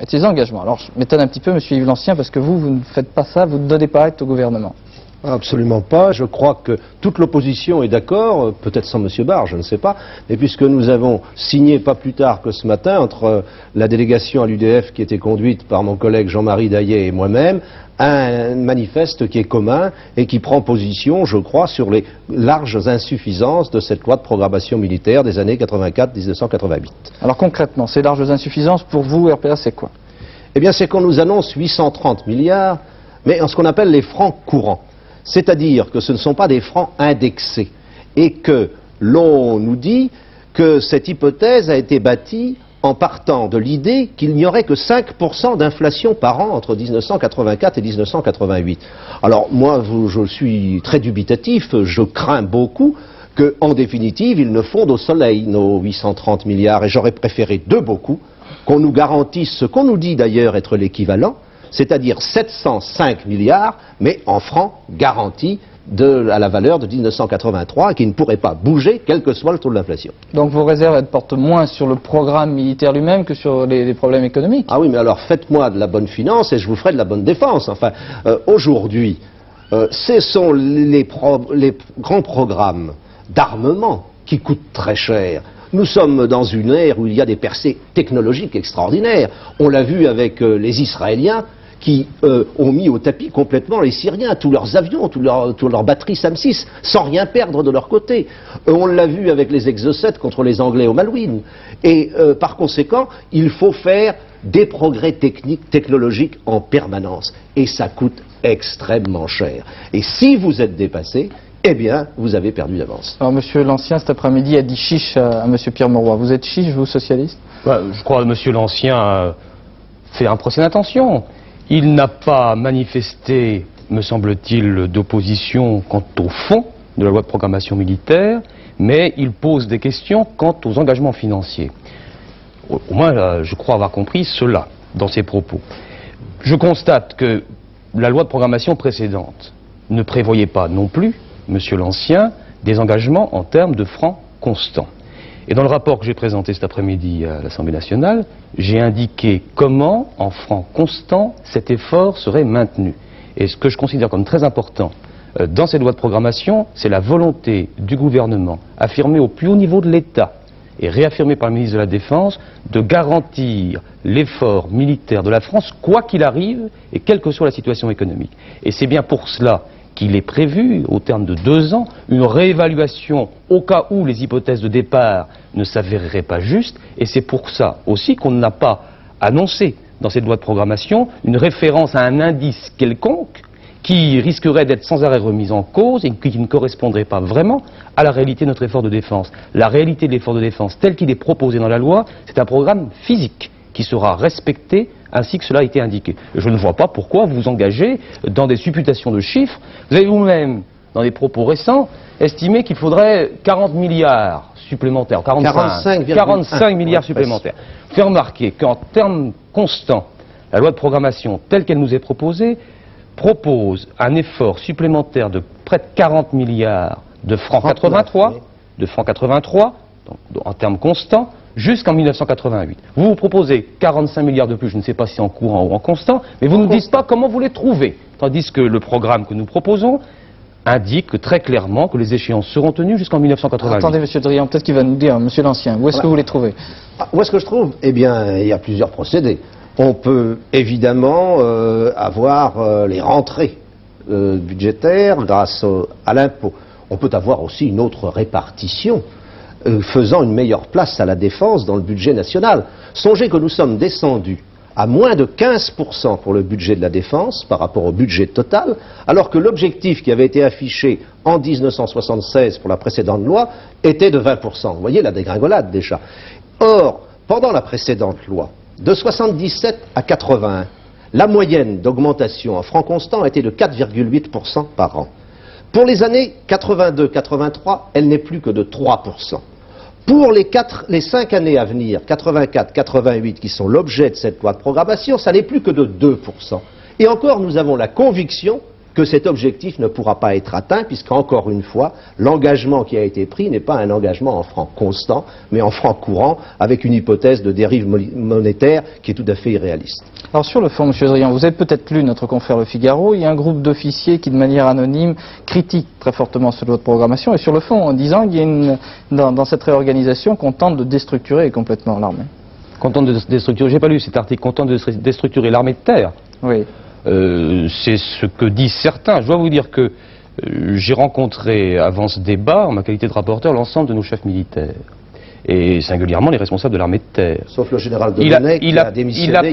et de ses engagements. Alors je m'étonne un petit peu, monsieur Yves Lancien, parce que vous ne faites pas ça, vous ne donnez pas acte au gouvernement. Absolument pas. Je crois que toute l'opposition est d'accord, peut-être sans M. Barre, je ne sais pas, mais puisque nous avons signé pas plus tard que ce matin, entre la délégation à l'UDF qui était conduite par mon collègue Jean-Marie Daillet et moi-même, un manifeste qui est commun et qui prend position, je crois, sur les larges insuffisances de cette loi de programmation militaire des années 84-1988. Alors concrètement, ces larges insuffisances, pour vous, RPA, c'est quoi? Eh bien, c'est qu'on nous annonce 830 milliards, mais en ce qu'on appelle les francs courants. C'est-à-dire que ce ne sont pas des francs indexés et que l'on nous dit que cette hypothèse a été bâtie en partant de l'idée qu'il n'y aurait que 5% d'inflation par an entre 1984 et 1988. Alors moi, je suis très dubitatif, je crains beaucoup qu'en définitive, ils ne fondent au soleil, nos 830 milliards, et j'aurais préféré de beaucoup qu'on nous garantisse ce qu'on nous dit d'ailleurs être l'équivalent, c'est-à-dire 705 milliards, mais en francs garantis à la valeur de 1983, et qui ne pourrait pas bouger, quel que soit le taux de l'inflation. Donc vos réserves, elles portent moins sur le programme militaire lui-même que sur les problèmes économiques? Ah oui, mais alors faites-moi de la bonne finance et je vous ferai de la bonne défense. Enfin, aujourd'hui, ce sont les grands programmes d'armement qui coûtent très cher. Nous sommes dans une ère où il y a des percées technologiques extraordinaires. On l'a vu avec les Israéliens, qui ont mis au tapis complètement les Syriens, tous leurs avions, toutes leurs batteries SAM-6, sans rien perdre de leur côté. On l'a vu avec les Exocet contre les Anglais au Malouine. Et par conséquent, il faut faire des progrès techniques, technologiques en permanence. Et ça coûte extrêmement cher. Et si vous êtes dépassé, eh bien, vous avez perdu d'avance. Alors, monsieur Lancien, cet après-midi, a dit chiche à monsieur Pierre Mauroy. Vous êtes chiche, vous, socialiste? Je crois que monsieur Lancien fait un procès d'intention. Il n'a pas manifesté, me semble-t-il, d'opposition quant au fond de la loi de programmation militaire, mais il pose des questions quant aux engagements financiers. Au moins, je crois avoir compris cela dans ses propos. Je constate que la loi de programmation précédente ne prévoyait pas non plus, monsieur Lancien, des engagements en termes de francs constants. Et dans le rapport que j'ai présenté cet après-midi à l'Assemblée nationale, j'ai indiqué comment, en francs constants, cet effort serait maintenu. Et ce que je considère comme très important dans cette loi de programmation, c'est la volonté du gouvernement, affirmée au plus haut niveau de l'État et réaffirmée par le ministre de la Défense, de garantir l'effort militaire de la France, quoi qu'il arrive et quelle que soit la situation économique. Et c'est bien pour cela qu'il est prévu, au terme de 2 ans, une réévaluation au cas où les hypothèses de départ ne s'avéreraient pas justes, et c'est pour ça aussi qu'on n'a pas annoncé dans cette loi de programmation une référence à un indice quelconque qui risquerait d'être sans arrêt remis en cause et qui ne correspondrait pas vraiment à la réalité de notre effort de défense. La réalité de l'effort de défense tel qu'il est proposé dans la loi, c'est un programme physique qui sera respecté ainsi que cela a été indiqué. Je ne vois pas pourquoi vous vous engagez dans des supputations de chiffres. Vous avez vous-même, dans des propos récents, estimé qu'il faudrait 40 milliards supplémentaires, 45 milliards supplémentaires. Fait remarquer qu'en termes constants, la loi de programmation telle qu'elle nous est proposée propose un effort supplémentaire de près de 40 milliards de francs 83, donc, en termes constants, jusqu'en 1988. Vous proposez 45 milliards de plus, je ne sais pas si en courant ou en constant, mais vous ne nous dites pas comment vous les trouvez. Tandis que le programme que nous proposons indique très clairement que les échéances seront tenues jusqu'en 1988. Attendez, monsieur Drian, peut-être qu'il va nous dire, monsieur Lancien, où est-ce que vous les trouvez? Où est-ce que je trouve? Eh bien, il y a plusieurs procédés. On peut évidemment avoir les rentrées budgétaires grâce à l'impôt. On peut avoir aussi une autre répartition faisant une meilleure place à la défense dans le budget national. Songez que nous sommes descendus à moins de 15% pour le budget de la défense par rapport au budget total, alors que l'objectif qui avait été affiché en 1976 pour la précédente loi était de 20%. Vous voyez la dégringolade déjà. Or, pendant la précédente loi, de 77 à 81, la moyenne d'augmentation en francs constants était de 4,8% par an. Pour les années 82-83, elle n'est plus que de 3%. Pour les 5 années à venir, 84-88, qui sont l'objet de cette loi de programmation, ça n'est plus que de 2%. Et encore, nous avons la conviction que cet objectif ne pourra pas être atteint, puisqu'encore une fois, l'engagement qui a été pris n'est pas un engagement en francs constants, mais en francs courants, avec une hypothèse de dérive monétaire qui est tout à fait irréaliste. Alors sur le fond, M. Drian, vous avez peut-être lu notre confrère Le Figaro, il y a un groupe d'officiers qui, de manière anonyme, critique très fortement cette loi de programmation, et sur le fond, en disant qu'il y a dans cette réorganisation qu'on tente de déstructurer complètement l'armée. Qu'on tente de déstructurer, j'ai pas lu cet article, qu'on tente de déstructurer l'armée de terre. Oui. C'est ce que disent certains. Je dois vous dire que j'ai rencontré avant ce débat, en ma qualité de rapporteur, l'ensemble de nos chefs militaires. Et singulièrement les responsables de l'armée de terre. Sauf le général Delaunay qui a démissionné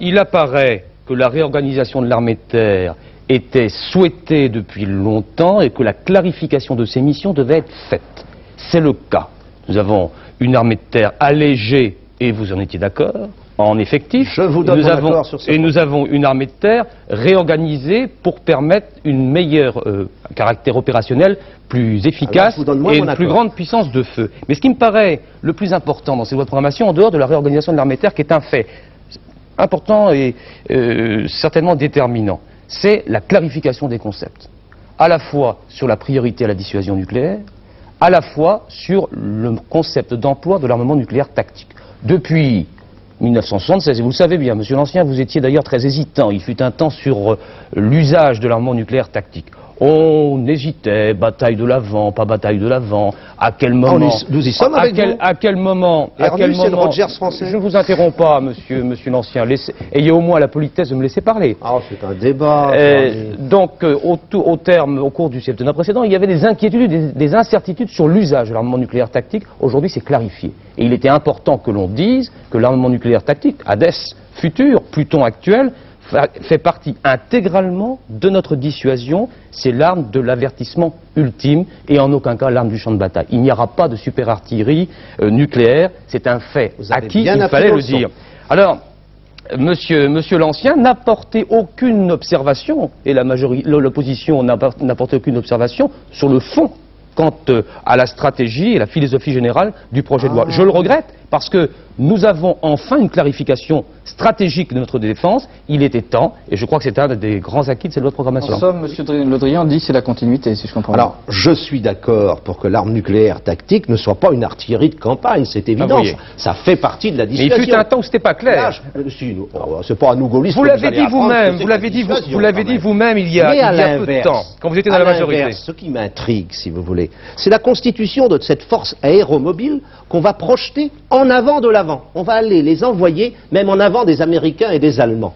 il apparaît que la réorganisation de l'armée de terre était souhaitée depuis longtemps et que la clarification de ses missions devait être faite. C'est le cas. Nous avons une armée de terre allégée, et vous en étiez d'accord, en effectif. Je vous donne mon accord sur ça. Et nous avons une armée de terre réorganisée pour permettre une meilleure caractère opérationnel, plus efficace et une plus grande puissance de feu. Mais ce qui me paraît le plus important dans ces lois de programmation, en dehors de la réorganisation de l'armée de terre, qui est un fait important et certainement déterminant, c'est la clarification des concepts. À la fois sur la priorité à la dissuasion nucléaire, à la fois sur le concept d'emploi de l'armement nucléaire tactique. Depuis 1976, et vous le savez bien, monsieur l'ancien, vous étiez d'ailleurs très hésitant. Il fut un temps sur l'usage de l'armement nucléaire tactique. On hésitait, bataille de l'Avent, pas bataille de l'Avent, à quel moment... Nous y sommes avec vous. À quel moment... c'est le Rogers français. Je ne vous interromps pas, monsieur l'ancien. Ayez au moins la politesse de me laisser parler. Ah, c'est un débat. Donc, au cours du septennat précédent, il y avait des inquiétudes, des incertitudes sur l'usage de l'armement nucléaire tactique. Aujourd'hui, c'est clarifié. Et il était important que l'on dise que l'armement nucléaire tactique, Hadès futur, Pluton actuel, fait partie intégralement de notre dissuasion. C'est l'arme de l'avertissement ultime et en aucun cas l'arme du champ de bataille. Il n'y aura pas de super-artillerie nucléaire, c'est un fait acquis, il fallait le dire. Alors, monsieur l'ancien n'a porté aucune observation, et l'opposition n'a porté aucune observation sur le fond quant à la stratégie et la philosophie générale du projet de loi. Je le regrette parce que nous avons enfin une clarification stratégique de notre défense. Il était temps, et je crois que c'est un des grands acquis de cette loi de programmation. En somme, M. Le Drian dit que c'est la continuité, si je comprends bien. Alors, je suis d'accord pour que l'arme nucléaire tactique ne soit pas une artillerie de campagne, c'est évident. Ça fait partie de la dissuasion. Mais il fut un temps où c'était pas clair. C'est pas à nous gaullistes. Vous l'avez dit vous-même, vous l'avez dit vous-même il y a peu de temps, quand vous étiez dans la majorité. Ce qui m'intrigue, si vous voulez, c'est la constitution de cette force aéromobile qu'on va projeter en avant de l'avant. On va aller les envoyer même en avant des Américains et des Allemands.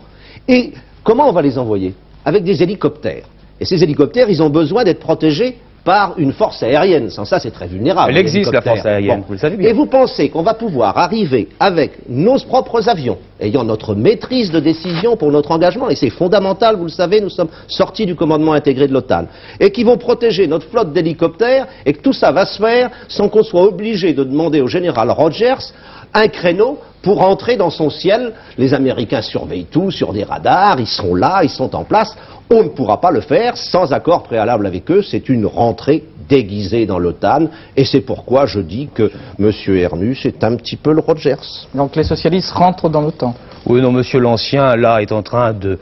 Et comment on va les envoyer? Avec des hélicoptères. Et ces hélicoptères, ils ont besoin d'être protégés par une force aérienne. Sans ça, c'est très vulnérable. Elle existe, la force aérienne, vous le savez bien. Et vous pensez qu'on va pouvoir arriver avec nos propres avions, ayant notre maîtrise de décision pour notre engagement, et c'est fondamental, vous le savez, nous sommes sortis du commandement intégré de l'OTAN, et qui vont protéger notre flotte d'hélicoptères, et que tout ça va se faire sans qu'on soit obligé de demander au général Rogers un créneau pour entrer dans son ciel. Les Américains surveillent tout sur des radars, ils sont là, ils sont en place. On ne pourra pas le faire sans accord préalable avec eux. C'est une rentrée déguisée dans l'OTAN. Et c'est pourquoi je dis que M. Ernus est un petit peu le Rogers. Donc les socialistes rentrent dans l'OTAN. Oui, non, monsieur l'ancien, là, est en train de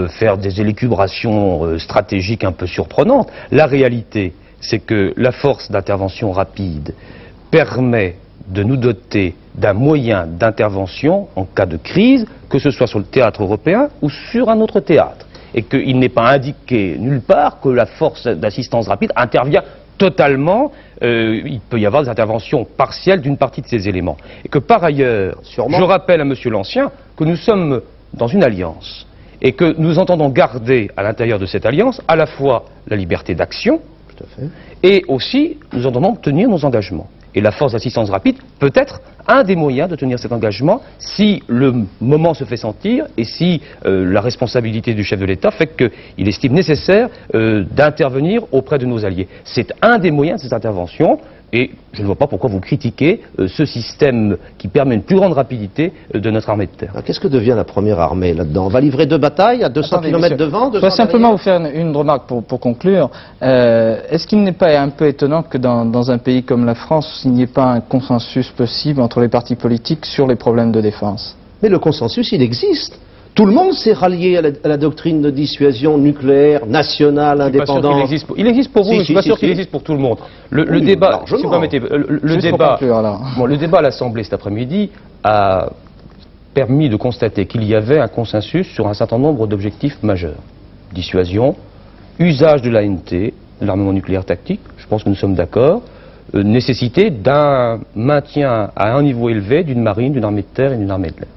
faire des élucubrations stratégiques un peu surprenantes. La réalité, c'est que la force d'intervention rapide permet de nous doter d'un moyen d'intervention en cas de crise, que ce soit sur le théâtre européen ou sur un autre théâtre. Et qu'il n'est pas indiqué nulle part que la force d'assistance rapide intervient totalement. Il peut y avoir des interventions partielles d'une partie de ces éléments. Et que par ailleurs, je rappelle à monsieur l'ancien que nous sommes dans une alliance et que nous entendons garder à l'intérieur de cette alliance à la fois la liberté d'action et aussi nous entendons tenir nos engagements. Et la force d'assistance rapide peut être un des moyens de tenir cet engagement si le moment se fait sentir et si la responsabilité du chef de l'État fait qu'il estime nécessaire d'intervenir auprès de nos alliés. C'est un des moyens de cette intervention et je ne vois pas pourquoi vous critiquez ce système qui permet une plus grande rapidité de notre armée de terre. Qu'est-ce que devient la première armée là-dedans? On va livrer 2 batailles à 200 km devant? Je vais simplement vous faire une remarque pour conclure. Est-ce qu'il n'est pas un peu étonnant que dans un pays comme la France, il n'y ait pas un consensus possible entre les partis politiques sur les problèmes de défense? Mais le consensus, il existe. Tout le monde s'est rallié à la doctrine de dissuasion nucléaire, nationale, indépendante. Il existe pour vous, mais je ne suis pas sûr qu'il existe pour tout le monde. Le débat, si vous permettez, le débat à l'Assemblée cet après-midi a permis de constater qu'il y avait un consensus sur un certain nombre d'objectifs majeurs. Dissuasion, usage de l'ANT, l'armement nucléaire tactique, je pense que nous sommes d'accord, nécessité d'un maintien à un niveau élevé d'une marine, d'une armée de terre et d'une armée de l'air.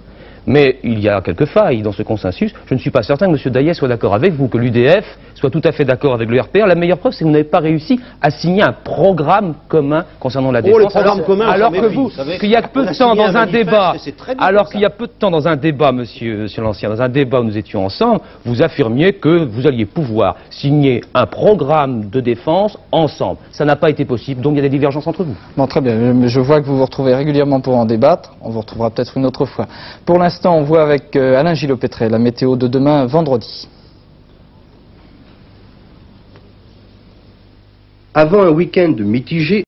Mais il y a quelques failles dans ce consensus. Je ne suis pas certain que M. Daillet soit d'accord avec vous, que l'UDF soit tout à fait d'accord avec le RPR. La meilleure preuve, c'est que vous n'avez pas réussi à signer un programme commun concernant la défense. Alors que vous, qu'il y a peu de temps dans un débat, alors qu'il y a peu de temps dans un débat, monsieur l'Ancien, dans un débat où nous étions ensemble, vous affirmiez que vous alliez pouvoir signer un programme de défense ensemble. Ça n'a pas été possible, donc il y a des divergences entre vous. Bon, très bien. Je vois que vous vous retrouvez régulièrement pour en débattre. On vous retrouvera peut-être une autre fois. Pour l'instant, on voit avec Alain Gillot-Pétré la météo de demain, vendredi. Avant un week-end mitigé,